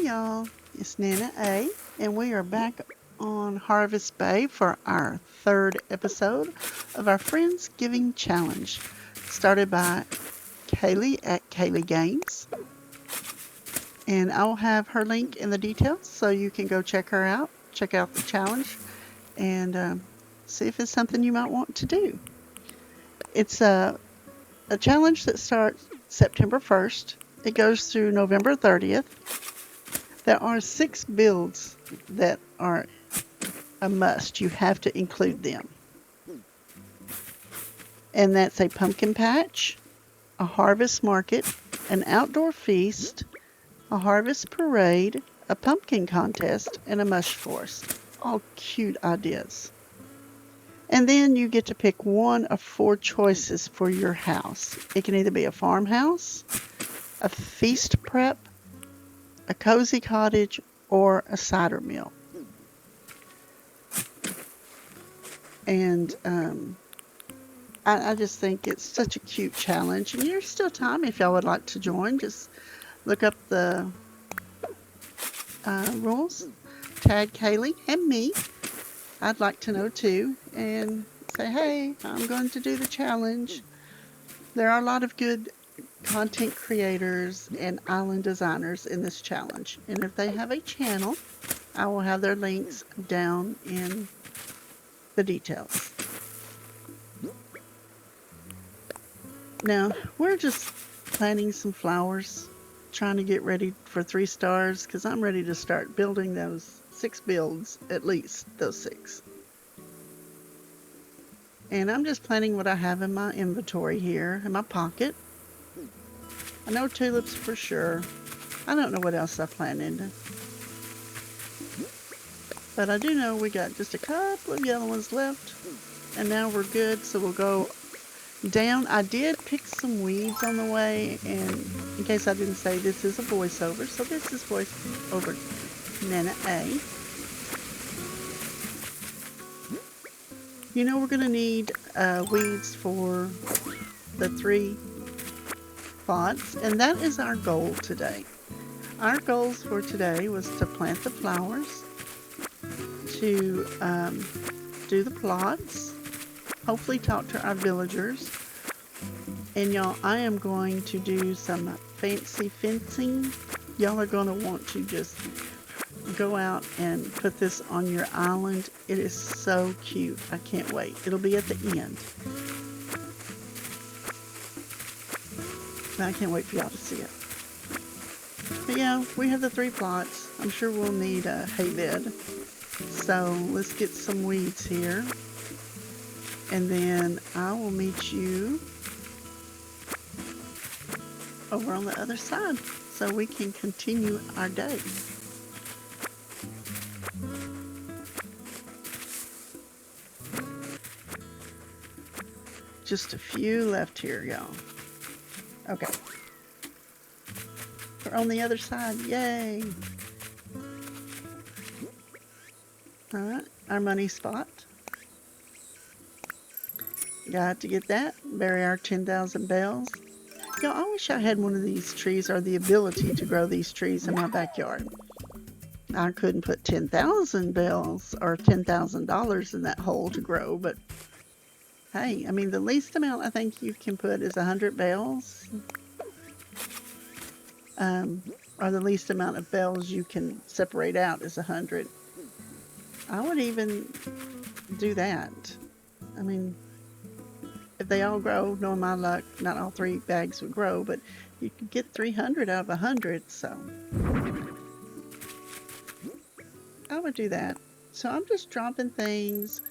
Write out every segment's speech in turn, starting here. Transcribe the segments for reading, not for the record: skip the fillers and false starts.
y'all, it's Nana A, and we are back on Harvest Bay for our third episode of our Friendsgiving challenge, started by Kaylee at Kaylee Games. And I'll have her link in the details so you can go check her out, check out the challenge, and see if it's something you might want to do. It's a challenge that starts September 1st. It goes through November 30th. There are 6 builds that are a must. You have to include them. And that's a pumpkin patch, a harvest market, an outdoor feast, a harvest parade, a pumpkin contest, and a mush forest. All cute ideas. And then you get to pick one of 4 choices for your house. It can either be a farmhouse, a feast prep, a cozy cottage, or a cider mill. And I just think it's such a cute challenge. And there's still time if y'all would like to join. Just look up the rules, tag Kaylee and me. I'd like to know too. And say, hey, I'm going to do the challenge. There are a lot of good content creators and island designers in this challenge. And if they have a channel, I will have their links down in the details. Now, we're just planting some flowers, trying to get ready for 3 stars, because I'm ready to start building those 6 builds, at least those 6. And I'm just planting what I have in my inventory here, in my pocket. I know tulips for sure. I don't know what else I plan in. But I do know we got just a couple of yellow ones left. And now we're good, so we'll go down. I did pick some weeds on the way, and in case I didn't say, this is a voiceover. So this is voiceover Nana A. You know we're going to need weeds for the 3 plots, and that is our goal today. Our goals for today was to plant the flowers, to do the plots, hopefully talk to our villagers, and y'all, I am going to do some fancy fencing. Y'all are going to want to just go out and put this on your island. It is so cute. I can't wait. It'll be at the end. I can't wait for y'all to see it. But yeah, we have the 3 plots. I'm sure we'll need a hay bed. So let's get some weeds here. And then I will meet you over on the other side so we can continue our day. Just a few left here, y'all. Okay. We're on the other side. Yay! Alright, our money spot. Got to get that. Bury our 10,000 bells. Y'all, I wish I had one of these trees, or the ability to grow these trees in my backyard. I couldn't put 10,000 bells or $10,000 in that hole to grow, but hey, I mean, the least amount I think you can put is 100 bells. Or the least amount of bells you can separate out is 100. I would even do that. I mean, if they all grow, knowing my luck, not all 3 bags would grow, but you could get 300 out of 100, so I would do that. So I'm just dropping things,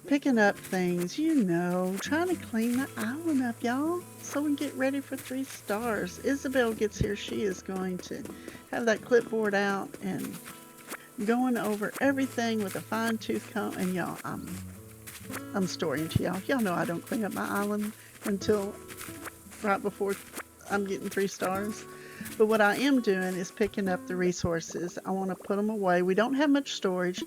picking up things, you know, trying to clean the island up, y'all, so we can get ready for 3 stars. Isabel gets here, she is going to have that clipboard out and going over everything with a fine-tooth comb. And y'all, I'm storying to y'all. Y'all know I don't clean up my island until right before I'm getting 3 stars. But what I am doing is picking up the resources. I want to put them away. We don't have much storage,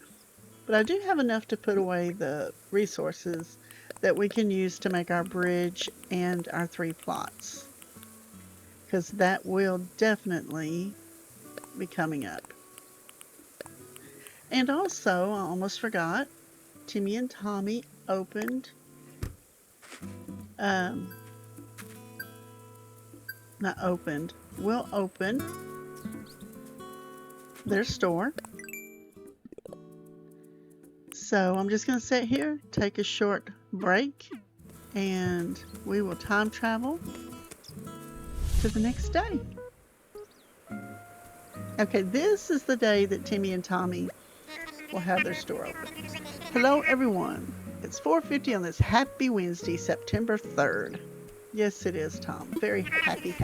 but I do have enough to put away the resources that we can use to make our bridge and our 3 plots. Because that will definitely be coming up. And also, I almost forgot, Timmy and Tommy opened, will open their store. So I'm just going to sit here, take a short break, and we will time travel to the next day. Okay, this is the day that Timmy and Tommy will have their store open. Hello, everyone. It's 4:50 on this happy Wednesday, September 3rd. Yes, it is, Tom. Very happy.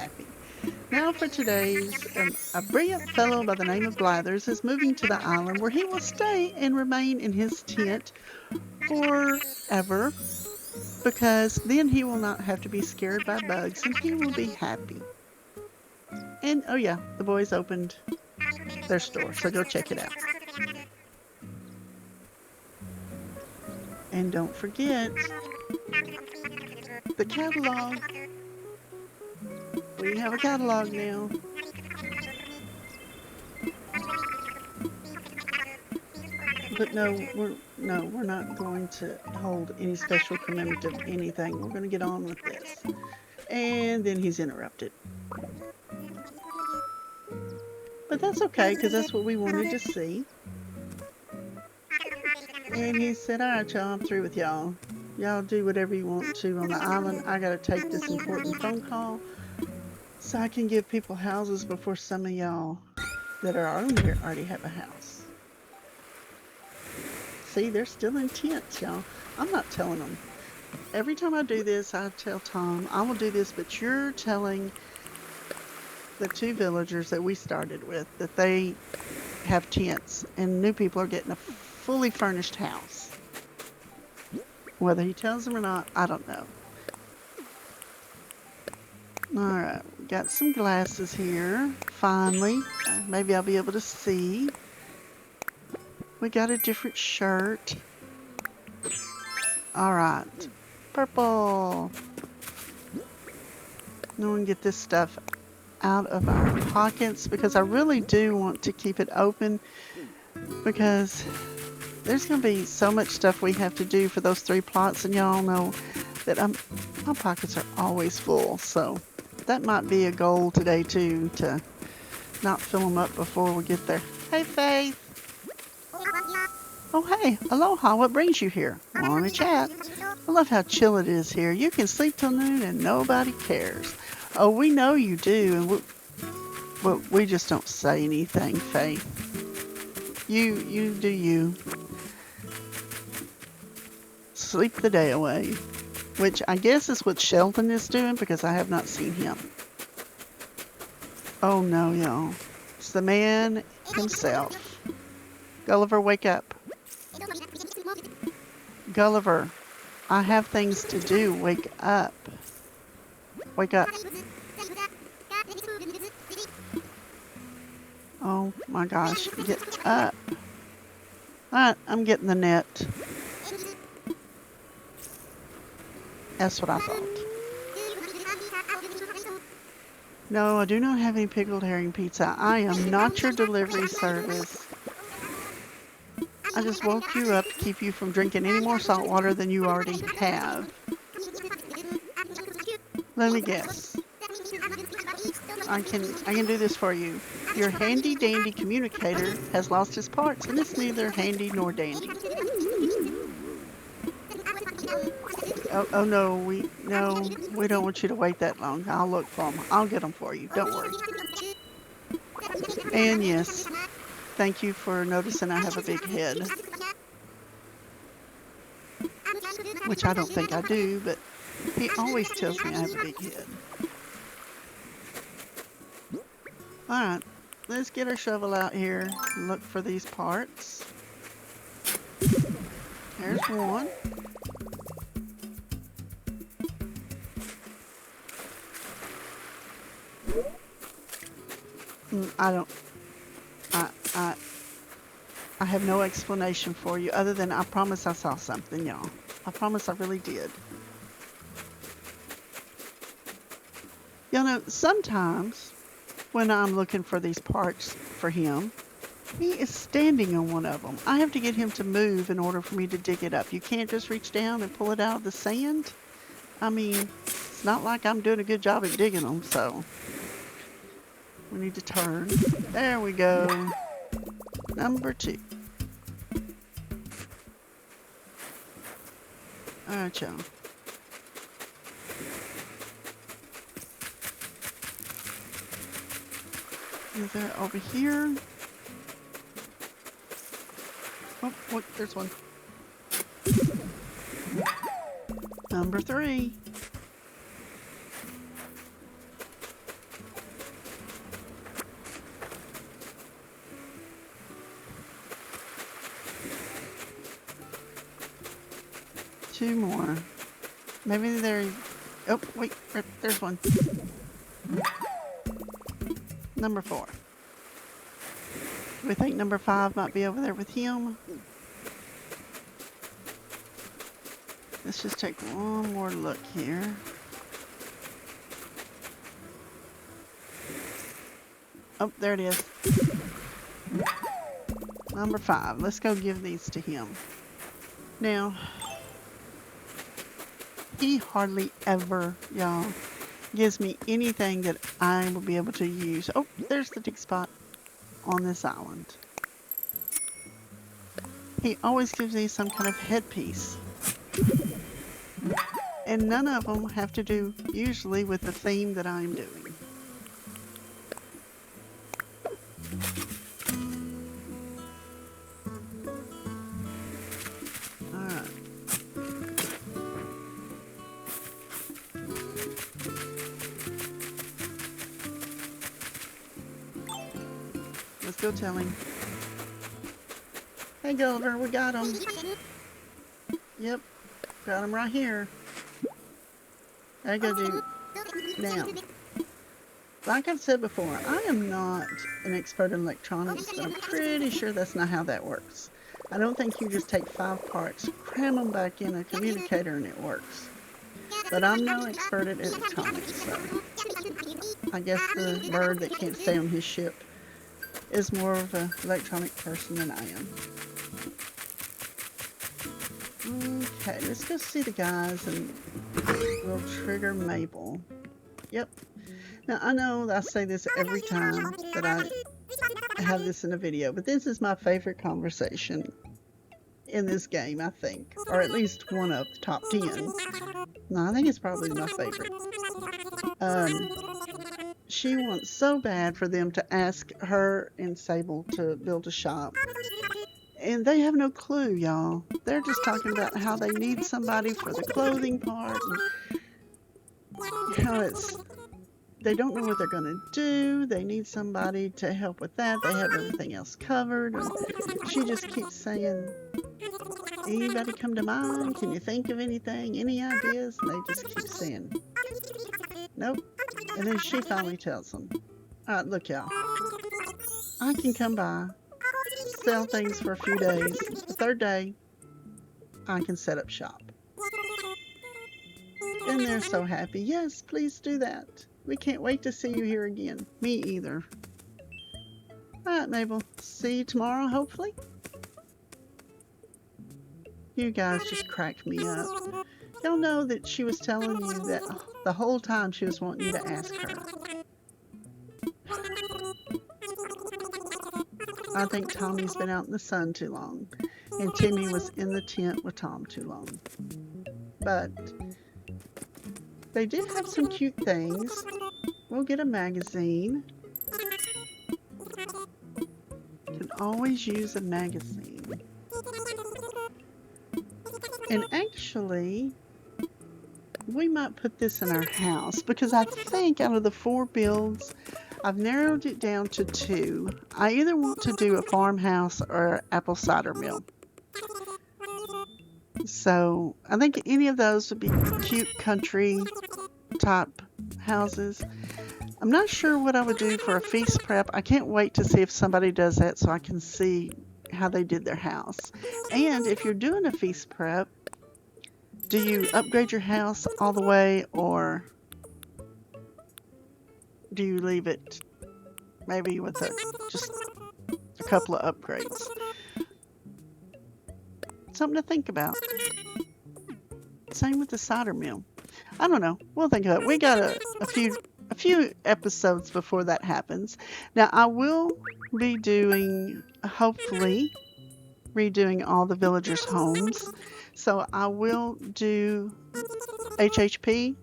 Now for today's, a brilliant fellow by the name of Blathers is moving to the island where he will stay and remain in his tent forever, because then he will not have to be scared by bugs and he will be happy. And, oh yeah, the boys opened their store, so go check it out. And don't forget the catalog. We have a catalog now. But no, we're not going to hold any special commemorative anything. We're going to get on with this. And then he's interrupted. But that's okay, because that's what we wanted to see. And he said, all right, y'all, I'm through with y'all. Y'all do whatever you want to on the island. I got to take this important phone call so I can give people houses before some of y'all that are on here already have a house. See, they're still in tents, y'all. I'm not telling them. Every time I do this, I tell Tom, I will do this, but you're telling the 2 villagers that we started with that they have tents and new people are getting a fully furnished house. Whether he tells them or not, I don't know. Alright, got some glasses here. Finally, maybe I'll be able to see. We got a different shirt. Alright, purple. Now we can get this stuff out of our pockets, because I really do want to keep it open, because there's going to be so much stuff we have to do for those 3 plots, and y'all know that my pockets are always full, so that might be a goal today too, to not fill them up before we get there. Hey, Faith. Oh, hey, aloha, what brings you here? Want to chat? I love how chill it is here. You can sleep till noon and nobody cares. Oh, we know you do, and we just don't say anything, Faith. You do you. Sleep the day away, which I guess is what Sheldon is doing, because I have not seen him. Oh no, y'all. It's the man himself. Gulliver, wake up. Gulliver, I have things to do. Wake up. Wake up. Oh my gosh, get up. Alright, I'm getting the net. That's what I thought. No, I do not have any pickled herring pizza. I am not your delivery service. I just woke you up to keep you from drinking any more salt water than you already have. Let me guess. I can do this for you. Your handy dandy communicator has lost his parts, and it's neither handy nor dandy. Oh no, we don't want you to wait that long. I'll look for them. I'll get them for you. Don't worry. And yes, thank you for noticing I have a big head. Which I don't think I do, but he always tells me I have a big head. Alright, let's get our shovel out here and look for these parts. There's one. I have no explanation for you other than I promise I saw something, y'all. I promise I really did. Y'all know, sometimes when I'm looking for these parts for him. He is standing on one of them. I have to get him to move in order for me to dig it up. You can't just reach down and pull it out of the sand. I mean, it's not like I'm doing a good job at digging them, so we need to turn. There we go. Number 2. Alright, y'all. Is there over here? Oh, look, there's one. Number 3. Two more. Maybe there. Oh, wait, there's one. Number 4. We think number 5 might be over there with him. Let's just take one more look here. Oh, there it is. Number 5. Let's go give these to him. Now, he hardly ever, y'all, gives me anything that I will be able to use. Oh, there's the dig spot on this island. He always gives me some kind of headpiece. And none of them have to do, usually, with the theme that I'm doing. Alright. Let's go tell him. Hey, Gulliver, we got him. Yep, got him right here. I go do now. Like I've said before, I am not an expert in electronics, but I'm pretty sure that's not how that works. I don't think you just take 5 parts, cram them back in a communicator, and it works. But I'm no expert at electronics, so I guess the bird that can't stay on his ship is more of an electronic person than I am. Okay, let's go see the guys and we'll trigger Mabel. Yep. Now, I know I say this every time that I have this in a video, but this is my favorite conversation in this game, I think. Or at least one of the top 10. No, I think it's probably my favorite. She wants so bad for them to ask her and Sable to build a shop. And they have no clue, y'all. They're just talking about how they need somebody for the clothing part. And how they don't know what they're going to do. They need somebody to help with that. They have everything else covered. And she just keeps saying, anybody come to mind? Can you think of anything? Any ideas? And they just keep saying, nope. And then she finally tells them, all right, look, y'all. I can come by, sell things for a few days. The 3rd day, I can set up shop. And they're so happy. Yes, please do that. We can't wait to see you here again. Me either. Alright, Mabel. See you tomorrow, hopefully. You guys just cracked me up. Y'all know that she was telling you that the whole time she was wanting you to ask her. I think Tommy's been out in the sun too long. And Timmy was in the tent with Tom too long. But they did have some cute things. We'll get a magazine. Can always use a magazine. And actually, we might put this in our house because I think out of the 4 builds, I've narrowed it down to 2. I either want to do a farmhouse or apple cider mill. So I think any of those would be cute country type houses. I'm not sure what I would do for a feast prep. I can't wait to see if somebody does that so I can see how they did their house. And if you're doing a feast prep, do you upgrade your house all the way or do you leave it maybe with just a couple of upgrades. Something to think about. Same with the cider mill. I don't know. We'll think of it. We got a few episodes before that happens. Now I will be doing, hopefully, redoing all the villagers' homes. So I will do HHP.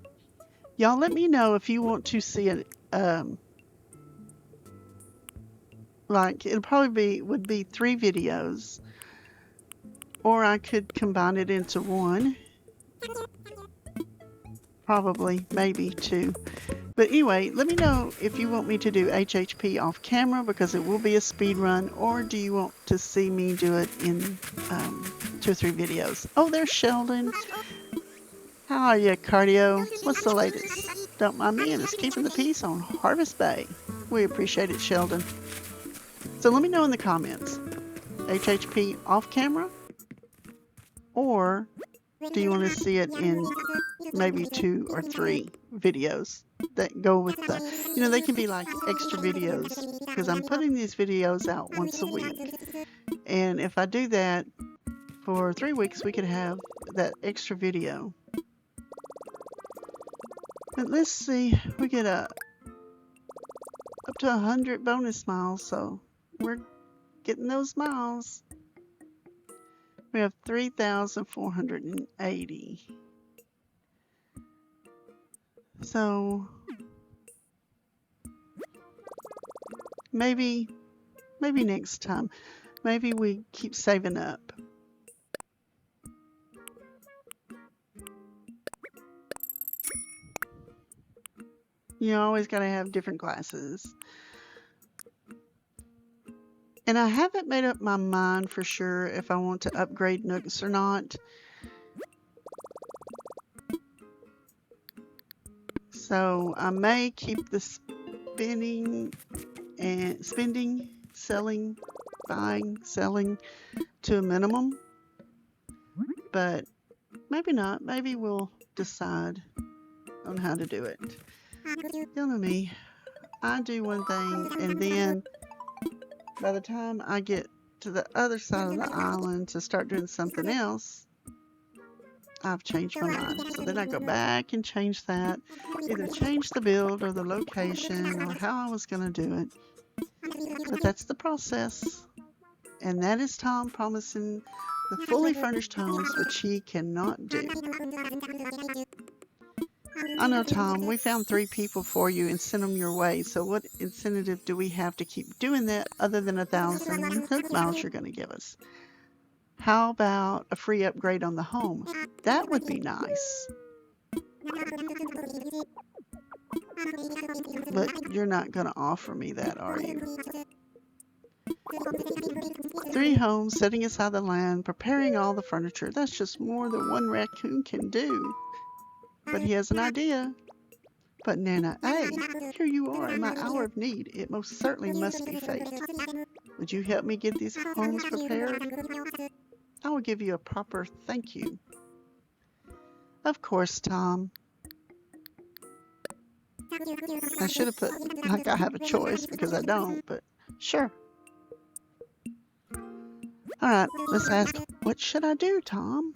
Y'all let me know if you want to see it. Like it'll probably would be 3 videos, or I could combine it into one. Probably, maybe 2. But anyway, let me know if you want me to do HHP off camera because it will be a speed run, or do you want to see me do it in 2 or 3 videos? Oh, there's Sheldon. How are you, Cardio? What's the latest? Don't mind me, and it's keeping the peace on Harvest Bay. We appreciate it, Sheldon. So let me know in the comments, HHP off camera, or do you want to see it in maybe 2 or 3 videos that go with the, they can be like extra videos, because I'm putting these videos out once a week. And if I do that for 3 weeks, we could have that extra video. But let's see, we get up to 100 bonus miles, so we're getting those miles. We have 3,480. So maybe next time, maybe we keep saving up. You always got to have different classes. And I haven't made up my mind for sure if I want to upgrade Nooks or not. So I may keep the spending, selling, buying, selling to a minimum. But maybe not. Maybe we'll decide on how to do it. You know me. I do one thing, and then by the time I get to the other side of the island to start doing something else, I've changed my mind. So then I go back and change that, either change the build or the location or how I was going to do it. But that's the process. And that is Tom promising the fully furnished homes, which he cannot do. I know, Tom, we found 3 people for you and sent them your way. So what incentive do we have to keep doing that other than 1,000 Nook miles you're going to give us? How about a free upgrade on the home? That would be nice. But you're not going to offer me that, are you? 3 homes, setting aside the land, preparing all the furniture. That's just more than one raccoon can do. But he has an idea. But Nana, hey, here you are in my hour of need. It most certainly must be fate. Would you help me get these homes prepared? I will give you a proper thank you. Of course, Tom. I should have put like I have a choice because I don't, but sure. All right, let's ask, what should I do, Tom?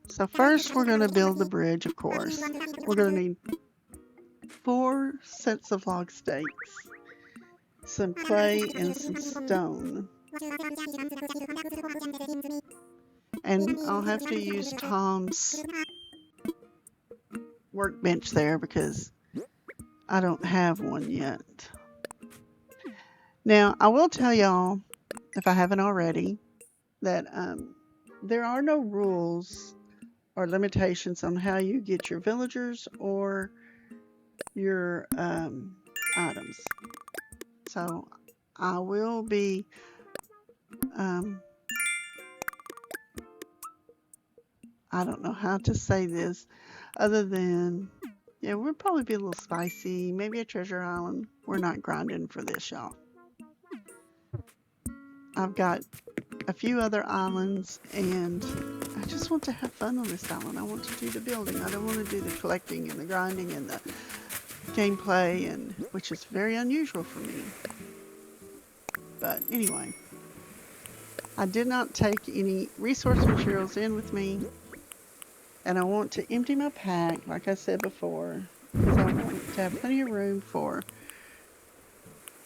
So first we're going to build the bridge, of course. We're going to need 4 sets of log stakes, some clay, and some stone. And I'll have to use Tom's workbench there because I don't have one yet. Now, I will tell y'all, if I haven't already, that there are no rules or limitations on how you get your villagers or your items. So I will be I don't know how to say this other than, yeah, we'll probably be a little spicy, maybe a treasure island. We're not grinding for this, y'all. I've got a few other islands, and I just want to have fun on this island. I want to do the building. I don't want to do the collecting and the grinding and the gameplay, and which is very unusual for me. But anyway, I did not take any resource materials in with me, and I want to empty my pack, like I said before, because I want to have plenty of room for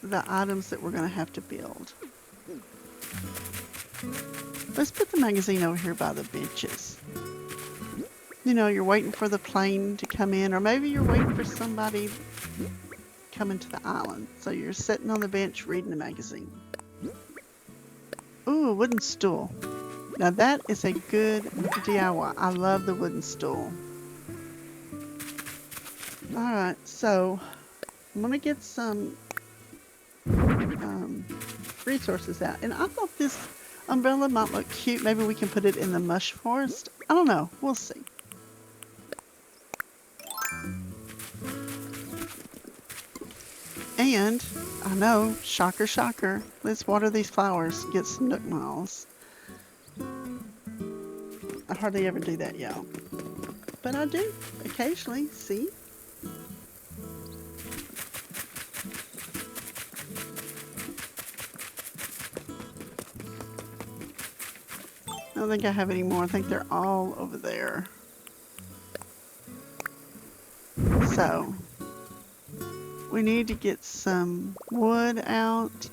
the items that we're going to have to build. Let's put the magazine over here by the benches. You know, you're waiting for the plane to come in, or maybe you're waiting for somebody coming to the island. So you're sitting on the bench reading the magazine. Ooh, a wooden stool. Now that is a good DIY. I love the wooden stool. Alright, so I'm going to get some resources out. And I thought this umbrella might look cute. Maybe we can put it in the mush forest. I don't know. We'll see. And I know, shocker, shocker, let's water these flowers, get some nook miles. I hardly ever do that, y'all. But I do, occasionally, see? I don't think I have any more. I think they're all over there. So we need to get some wood out,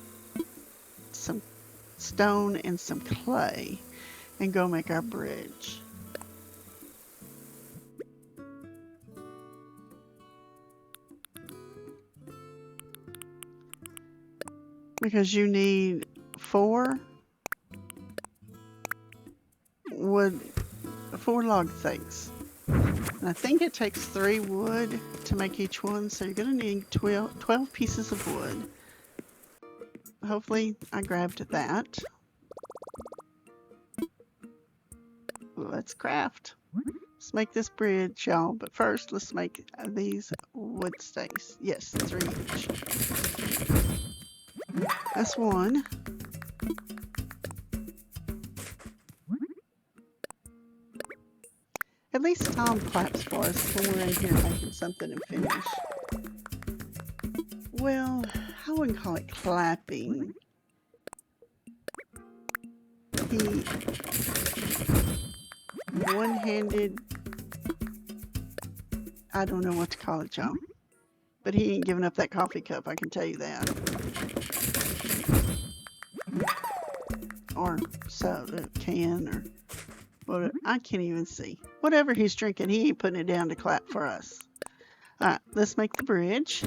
some stone, and some clay, and go make our bridge. Because you need 4 wood, 4 log stakes. And I think it takes 3 wood to make each one, so you're going to need 12 pieces of wood. Hopefully I grabbed that. Let's craft. Let's make this bridge, y'all. But first, let's make these wood stakes. Yes, 3 each. That's 1. At least Tom claps for us when we're in here making something and finish. Well, I wouldn't call it clapping. He one-handed, I don't know what to call it, y'all. But he ain't giving up that coffee cup, I can tell you that. Or soda can, or whatever. I can't even see. Whatever he's drinking, he ain't putting it down to clap for us. Alright, let's make the bridge.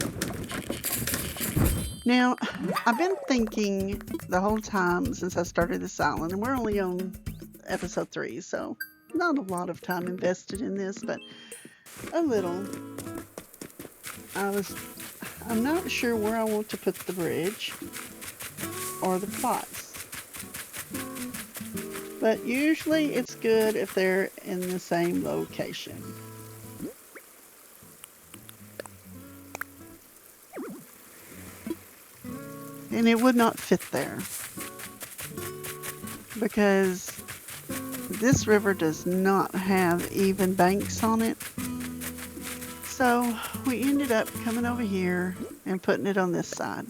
Now, I've been thinking the whole time since I started this island, and we're only on episode 3, so not a lot of time invested in this, but a little. I'm not sure where I want to put the bridge or the plots. But usually it's good if they're in the same location. And it would not fit there, because this river does not have even banks on it. So we ended up coming over here and putting it on this side.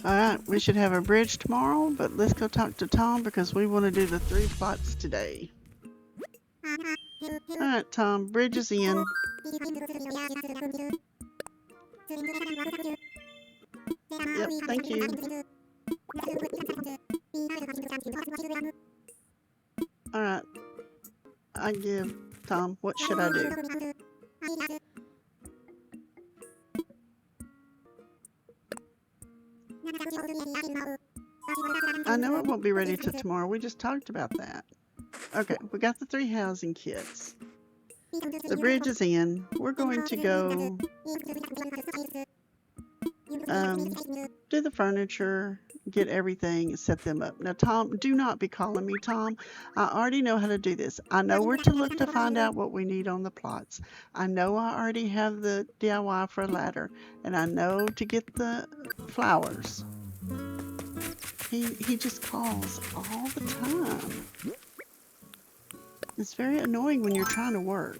Alright, we should have a bridge tomorrow, but let's go talk to Tom because we want to do the 3 plots today. Alright, Tom, bridge is in. Yep, thank you. Alright, I give Tom, what should I do? I know it won't be ready till tomorrow. We just talked about that. Okay, we got the 3 housing kits. The bridge is in. We're going to go do the furniture, get everything and set them up. Now, Tom, do not be calling me Tom. I already know how to do this. I know where to look to find out what we need on the plots. I know I already have the DIY for a ladder, and I know to get the flowers. He just calls all the time. It's very annoying when you're trying to work.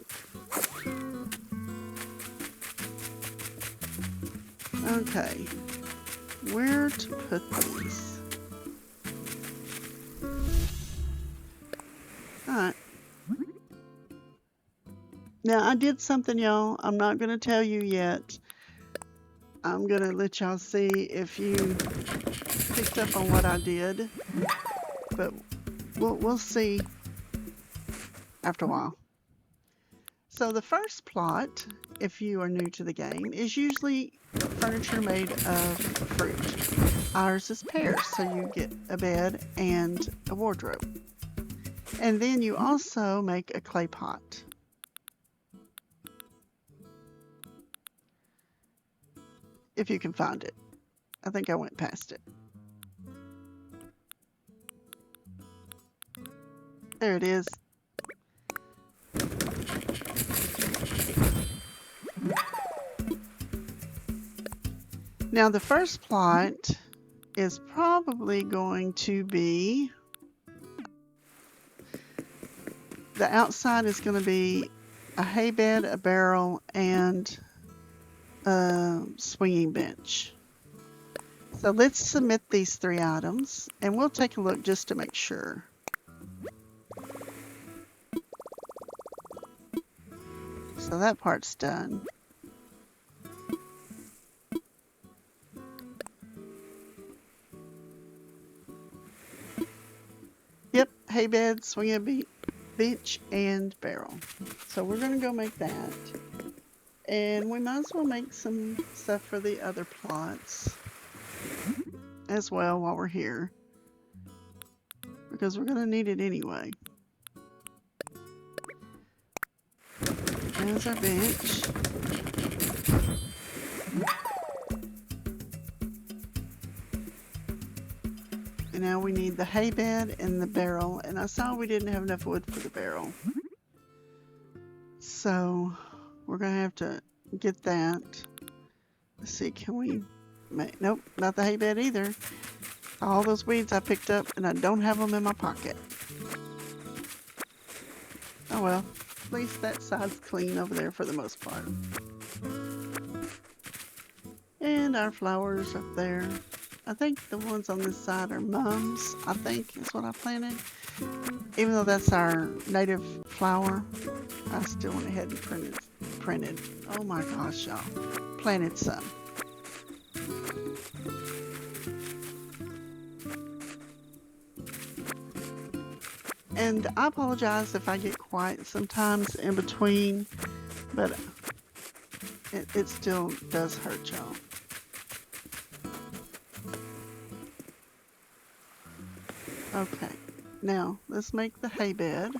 Okay, where to put these? Alright. Now, I did something, y'all. I'm not going to tell you yet. I'm going to let y'all see if you picked up on what I did. But we'll see after a while. So the first plot, if you are new to the game, is usually furniture made of fruit. Ours is pears, so you get a bed and a wardrobe. And then you also make a clay pot. If you can find it. I think I went past it. There it is. Now the first plot is probably going to be, the outside is going to be a hay bed, a barrel, and a swinging bench. So let's submit these 3 items and we'll take a look just to make sure. So that part's done. Yep, hay bed, swinging bench, and barrel. So we're going to go make that. And we might as well make some stuff for the other plots as well while we're here, because we're going to need it anyway. There's our bench. And now we need the hay bed and the barrel, and I saw we didn't have enough wood for the barrel. So we're going to have to get that. Let's see, can we make, nope, not the hay bed either. All those weeds I picked up and I don't have them in my pocket. Oh well, at least that side's clean over there for the most part. And our flowers up there. I think the ones on this side are mums, I think is what I planted. Even though that's our native flower, I still went ahead and printed. Oh my gosh, y'all. Planted some. And I apologize if I get quiet sometimes in between, but it still does hurt y'all. Okay, now let's make the hay bed.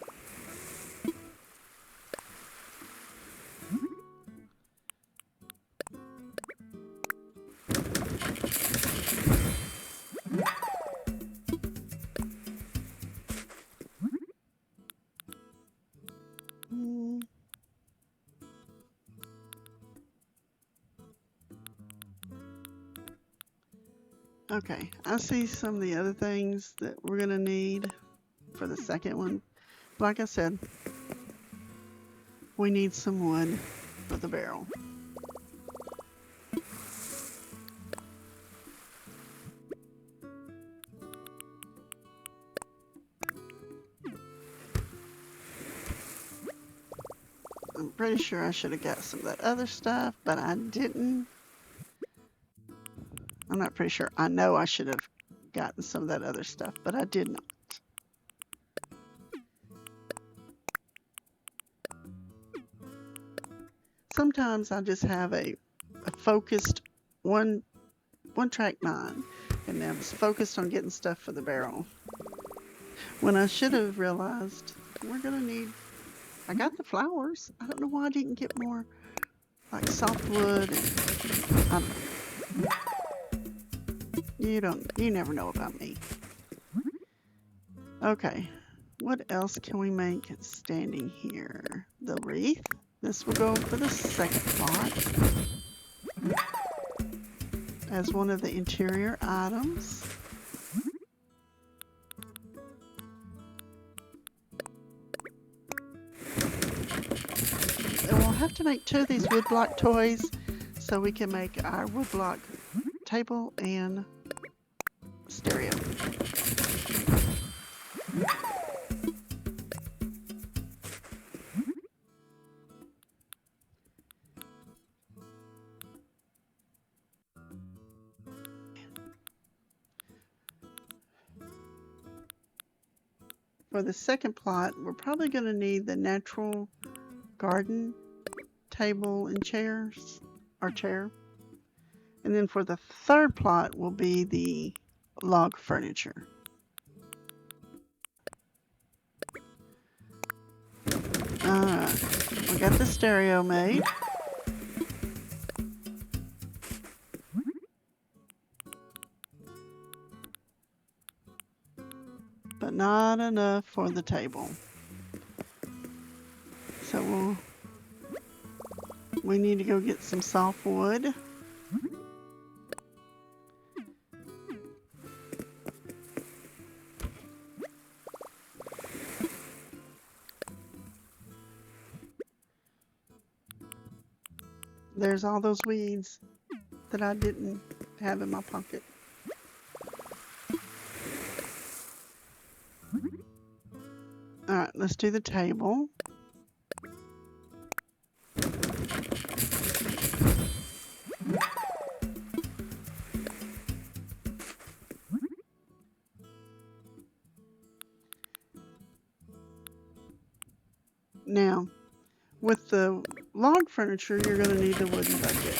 Okay, I see some of the other things that we're going to need for the second one. Like I said, we need some wood for the barrel. I'm pretty sure I should have got some of that other stuff, but I didn't. I'm not pretty sure. I know I should have gotten some of that other stuff, but I did not. Sometimes I just have a focused one track mind, and I was focused on getting stuff for the barrel. When I should have realized we're gonna need, I got the flowers. I don't know why I didn't get more like softwood and I don't know. You never know about me. Okay, what else can we make standing here? The wreath. This will go for the second plot as one of the interior items. And we'll have to make 2 of these woodblock toys so we can make our woodblock table and stereo. For the second plot, we're probably going to need the natural garden table and chairs, or chair. And then for the third plot will be the log furniture. We got the stereo made. But not enough for the table. So we need to go get some soft wood. There's all those weeds that I didn't have in my pocket. Alright, let's do the table. Now, with the log furniture, you're going to need the wooden bucket.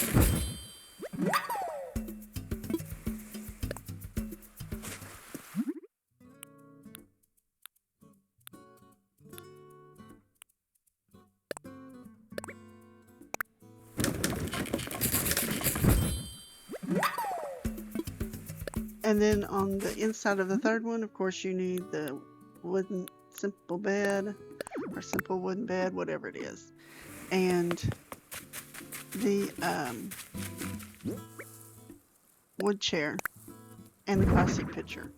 And then on the inside of the third one, of course, you need the wooden simple bed or simple wooden bed, whatever it is. And the wood chair and the classic picture.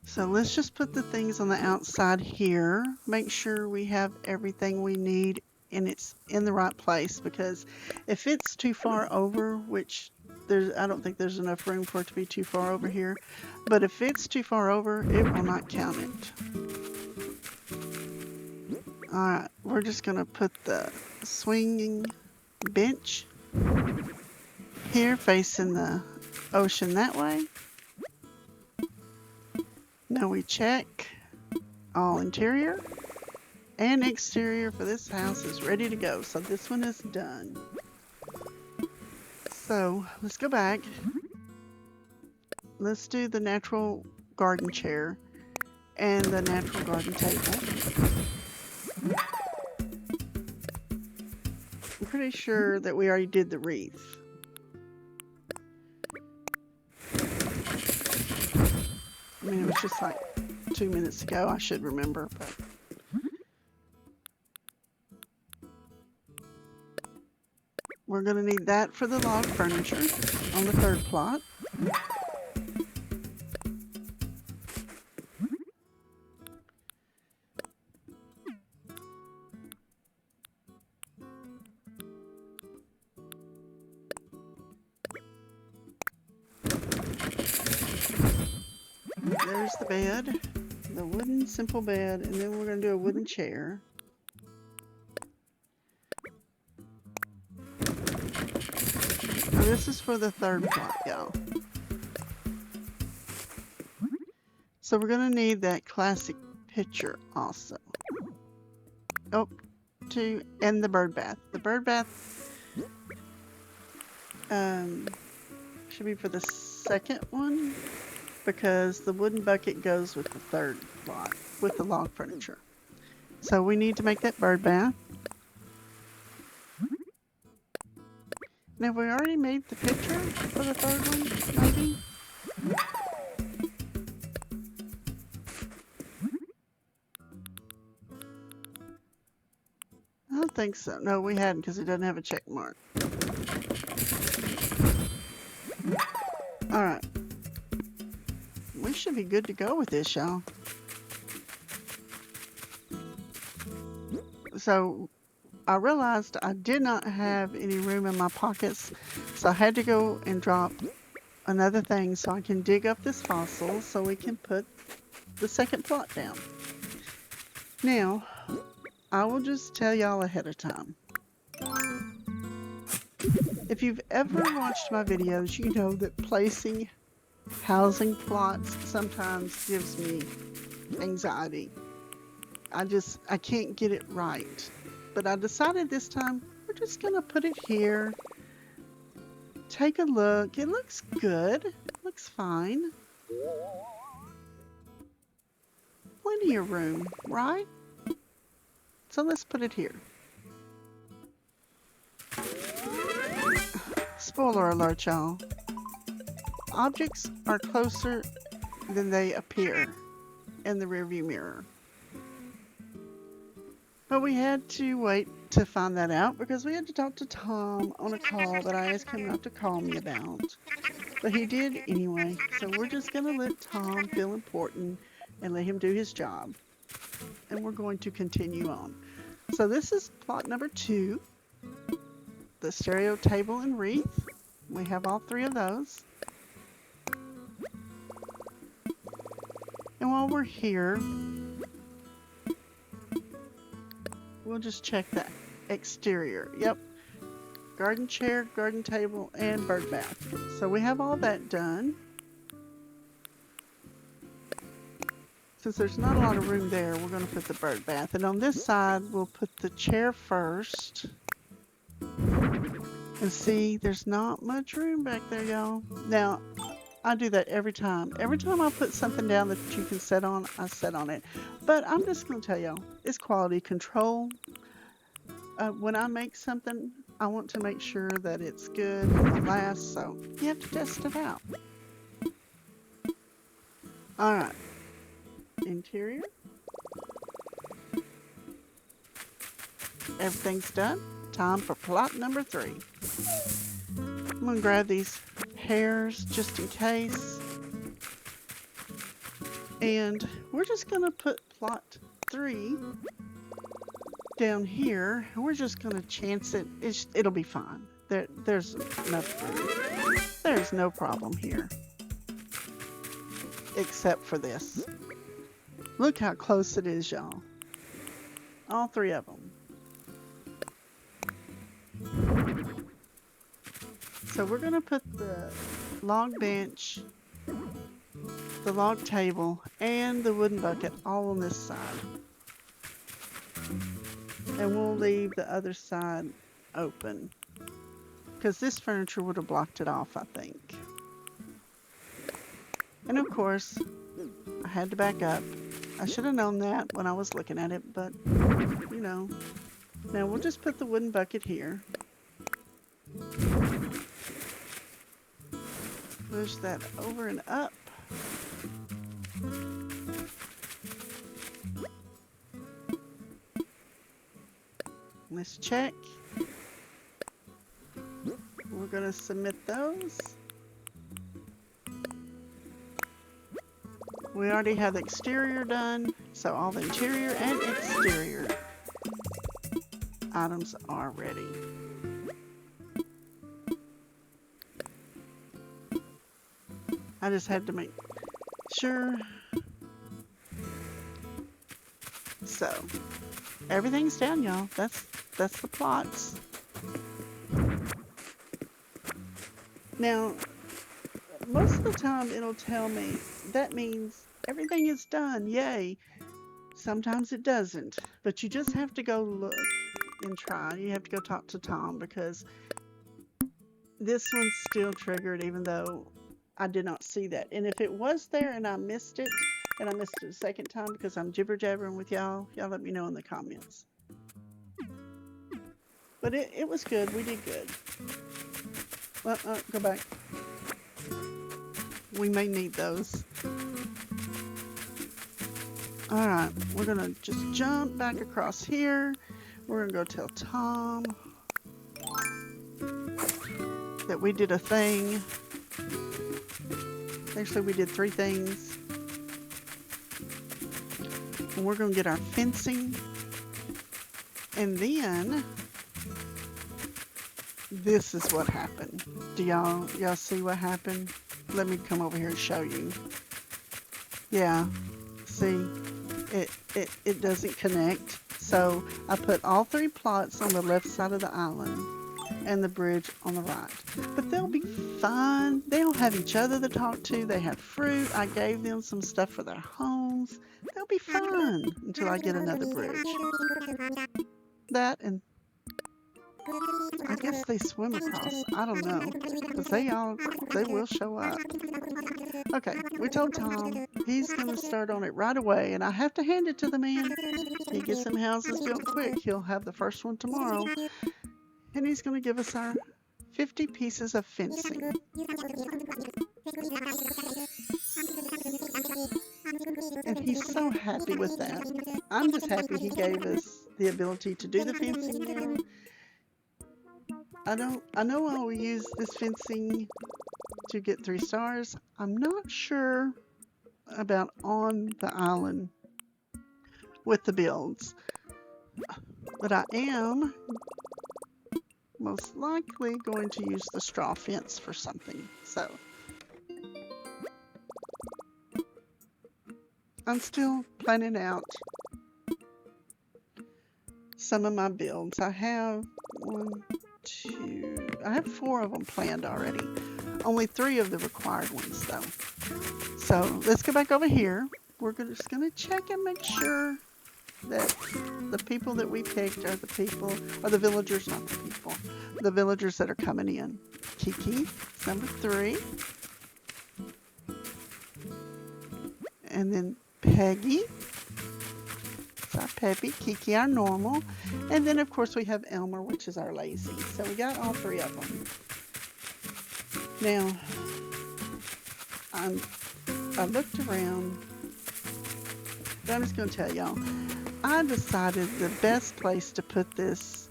So let's just put the things on the outside here. Make sure we have everything we need and it's in the right place, because if it's too far over, which I don't think there's enough room for it to be too far over here, but if it's too far over, it will not count it. Alright, we're just going to put the swinging bench here facing the ocean that way. Now we check all interior and exterior for this house is ready to go. So this one is done. So let's go back. Let's do the natural garden chair and the natural garden table. I'm pretty sure that we already did the wreath. I mean, it was just like 2 minutes ago. I should remember, but we're going to need that for the log furniture on the third plot. There's the bed, the wooden simple bed, and then we're going to do a wooden chair. Now this is for the third plot, y'all. So we're going to need that classic picture also. Oh, and the bird bath. The bird bath should be for the second one, because the wooden bucket goes with the third plot, with the log furniture. So we need to make that bird bath. Now we already made the picture for the third one, maybe? think so. No, we hadn't because it doesn't have a check mark. All right. We should be good to go with this, y'all. So I realized I did not have any room in my pockets, so I had to go and drop another thing so I can dig up this fossil so we can put the second plot down. Now, I will just tell y'all ahead of time. If you've ever watched my videos, you know that placing housing plots sometimes gives me anxiety. I can't get it right. But I decided this time we're just gonna put it here. Take a look. It looks good. It looks fine. Plenty of room, right? So let's put it here. Spoiler alert, y'all. Objects are closer than they appear in the rearview mirror. But we had to wait to find that out because we had to talk to Tom on a call that I asked him not to call me about. But he did anyway, so we're just going to let Tom feel important and let him do his job. And we're going to continue on. So this is plot number 2, the stereo table and wreath. We have all 3 of those. And while we're here, we'll just check the exterior. Yep. Garden chair, garden table, and bird bath. So we have all that done. Since there's not a lot of room there, we're going to put the bird bath. And on this side, we'll put the chair first. And see, there's not much room back there, y'all. Now, I do that every time. Every time I put something down that you can sit on, I sit on it. But I'm just going to tell y'all, it's quality control. When I make something, I want to make sure that it's good and will last, so you have to test it out. Alright. Interior. Everything's done. Time for plot number 3. I'm going to grab these hairs just in case. And we're just going to put plot 3 down here. We're just going to chance it. It'll be fine. There's enough room. There's no problem here. Except for this. Look how close it is, y'all. All 3 of them. So we're going to put the log bench, the log table, and the wooden bucket all on this side. And we'll leave the other side open. Because this furniture would have blocked it off, I think. And of course, I had to back up. I should have known that when I was looking at it, but, you know. Now we'll just put the wooden bucket here. Push that over and up. Let's check. We're going to submit those. We already have the exterior done, so all the interior and exterior items are ready. I just had to make sure. So, everything's down, y'all. That's the plots. Now, most of the time it'll tell me that means everything is done, yay. Sometimes it doesn't, but you just have to go look and try. You have to go talk to Tom because this one's still triggered even though I did not see that. And if it was there and I missed it, and I missed it a second time because I'm jibber-jabbering with y'all, y'all let me know in the comments. But it was good. We did good. Well, go back. We may need those. Alright, we're going to just jump back across here. We're gonna go tell Tom that we did a thing. Actually, we did 3 things. And we're gonna get our fencing. And then this is what happened. Do y'all see what happened? Let me come over here and show you. Yeah, see, it doesn't connect. So I put all 3 plots on the left side of the island and the bridge on the right. But they'll be fine. They'll have each other to talk to. They have fruit. I gave them some stuff for their homes. They'll be fine until I get another bridge. That, and I guess they swim across. I don't know, because they will show up. Okay, we told Tom he's going to start on it right away, and I have to hand it to the man. He gets some houses built quick. He'll have the first one tomorrow, and he's going to give us our 50 pieces of fencing. And he's so happy with that. I'm just happy he gave us the ability to do the fencing now. I know I will use this fencing to get 3 stars. I'm not sure about on the island with the builds, but I am most likely going to use the straw fence for something. So I'm still planning out some of my builds. I have 4 of them planned already. Only 3 of the required ones though. So let's go back over here. We're just going to check and make sure that the people that we picked are the villagers, not the people. The villagers that are coming in. Kiki, number 3. And then Peggy. Our Peppy, Kiki, our normal, and then of course we have Elmer, which is our lazy. So we got all 3 of them. Now, I looked around, but I'm just going to tell y'all, I decided the best place to put this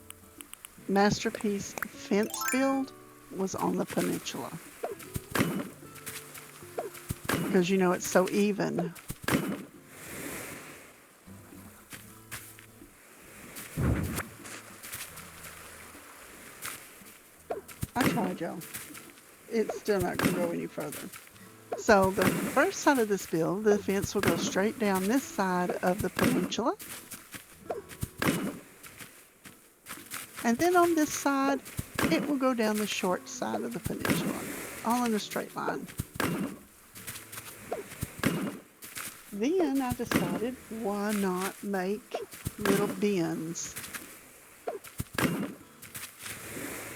masterpiece fence build was on the peninsula. Because you know it's so even. I tried, y'all. It's still not going to go any further. So the first side of this build, the fence will go straight down this side of the peninsula. And then on this side, it will go down the short side of the peninsula, all in a straight line. Then I decided, why not make little bins?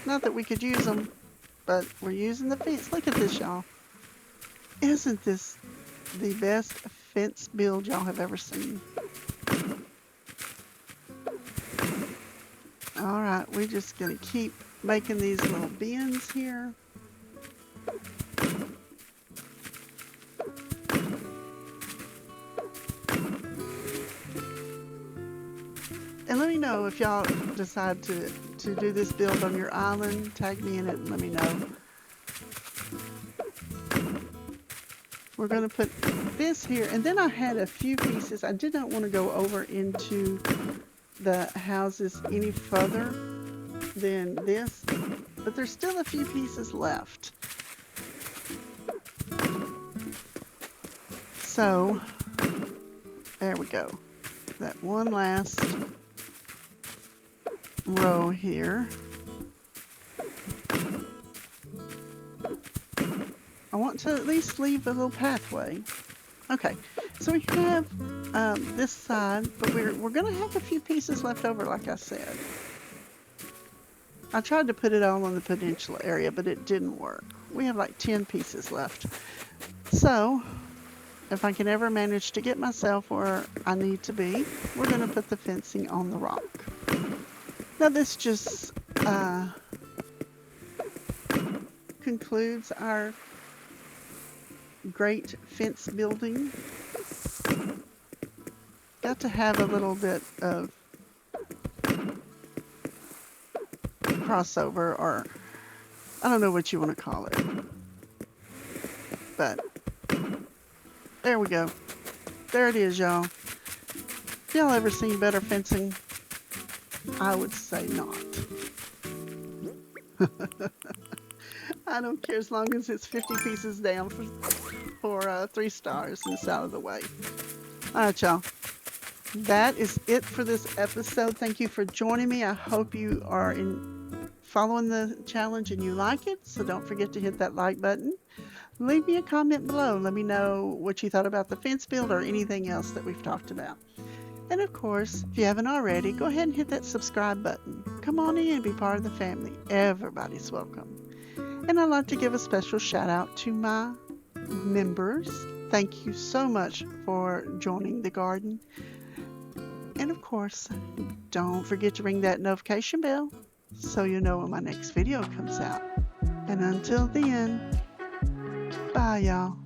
Not that we could use them, but we're using the fence. Look at this, y'all. Isn't this the best fence build y'all have ever seen? Alright, we're just going to keep making these little bins here. And let me know if y'all decide to do this build on your island. Tag me in it and let me know. We're going to put this here. And then I had a few pieces. I did not want to go over into the houses any further than this. But there's still a few pieces left. So, there we go. That one last row here. I want to at least leave a little pathway. Okay, so we have this side, but we're going to have a few pieces left over, like I said. I tried to put it all on the peninsula area, but it didn't work. We have like 10 pieces left. So, if I can ever manage to get myself where I need to be, we're going to put the fencing on the rock. Now this just concludes our great fence building. Got to have a little bit of crossover, or I don't know what you want to call it. But there we go. There it is, y'all. Y'all ever seen better fencing? I would say not. I don't care as long as it's 50 pieces down for 3 stars and it's out of the way. All right, y'all. That is it for this episode. Thank you for joining me. I hope you are following the challenge and you like it. So don't forget to hit that like button. Leave me a comment below. Let me know what you thought about the fence build or anything else that we've talked about. And of course, if you haven't already, go ahead and hit that subscribe button. Come on in and be part of the family. Everybody's welcome. And I'd like to give a special shout out to my members. Thank you so much for joining the garden. And of course, don't forget to ring that notification bell so you know when my next video comes out. And until then, bye y'all.